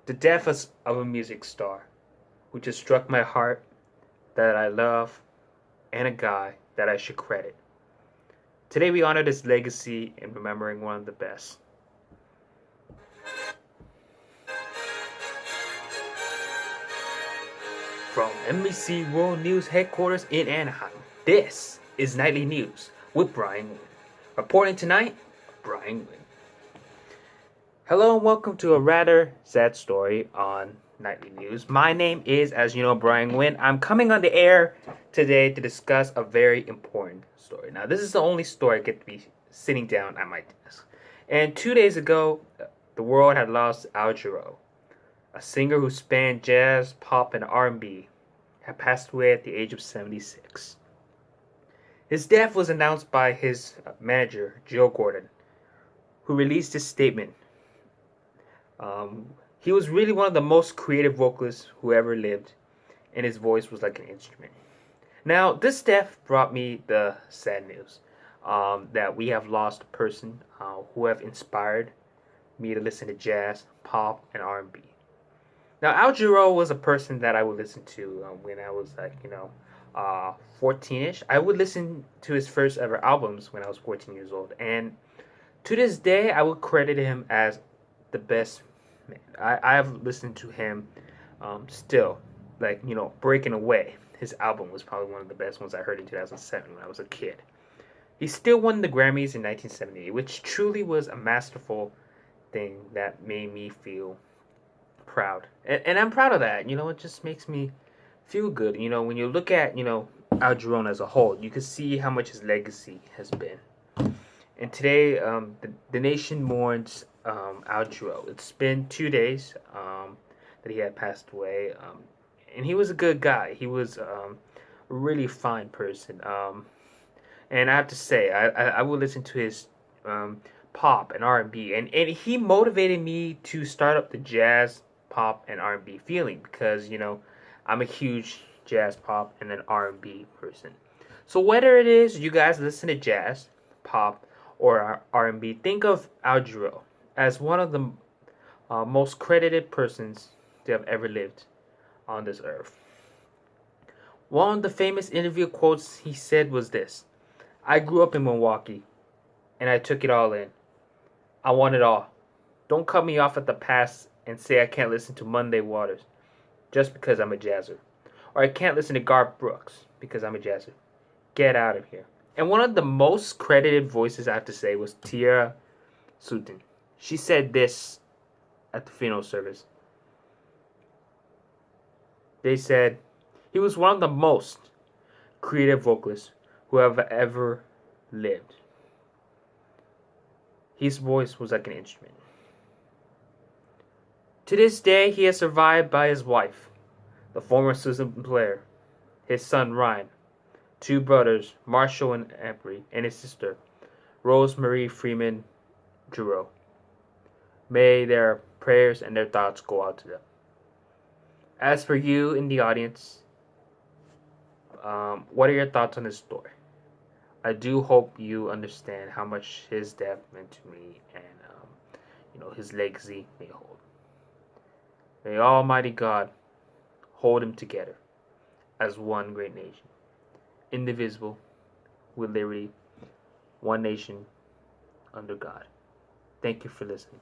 The death of a music star who just struck my heart, that I love, and a guy that I should credit. Today we honor his legacy in remembering one of the best. From NBC World News headquarters in Anaheim, this is Nightly News with Bryan. Reporting tonight, Bryan. Hello and welcome to a rather sad story on Nightly News. My name is, as you know, Bryan. I'm coming on the air today to discuss a very important story. Now, this is the only story I get to be sitting down at my desk. And 2 days ago, the world had lost Jarreau, a singer who spanned jazz, pop, and R&B, had passed away at the age of 76. His death was announced by his manager, Joe Gordon, who released a statement. He was really one of the most creative vocalists who ever lived, and his voice was like an instrument. Now, this death brought me the sad news that we have lost a person who have inspired me to listen to jazz, pop, and R&B. Now, Jarreau was a person that I would listen to when I was 14-ish. I would listen to his first ever albums when I was 14 years old, and to this day, I would credit him as the best man. I have listened to him still, Breaking Away. His album was probably one of the best ones I heard in 2007 when I was a kid. He still won the Grammys in 1978, which truly was a masterful thing that made me feel proud. And I'm proud of that. It just makes me feel good. When you look at, Jarreau as a whole, you can see how much his legacy has been. And today, the nation mourns Jarreau. It's been 2 days that he had passed away. And he was a good guy. He was a really fine person. And I have to say, I would listen to his pop and R&B. And he motivated me to start up the jazz, pop, and R&B feeling. Because, I'm a huge jazz, pop, and an R&B person. So whether it is you guys listen to jazz, pop, or R&B, think of Jarreau as one of the most credited persons to have ever lived on this earth. One of the famous interview quotes he said was this: "I grew up in Milwaukee, and I took it all in. I want it all. Don't cut me off at the pass and say I can't listen to Monday Waters just because I'm a jazzer. Or I can't listen to Garth Brooks because I'm a jazzer. Get out of here." And one of the most credited voices, I have to say, was Tiara Sutton. She said this at the funeral service. They said, "He was one of the most creative vocalists who have ever lived. His voice was like an instrument." To this day, he is survived by his wife, the former Susan player, his son Ryan, 2 brothers, Marshall and Embry, and his sister, Rosemary Freeman Jarreau. May their prayers and their thoughts go out to them. As for you in the audience, what are your thoughts on this story? I do hope you understand how much his death meant to me and, his legacy may hold. May Almighty God hold him together as one great nation, indivisible, with liberty, one nation under God. Thank you for listening.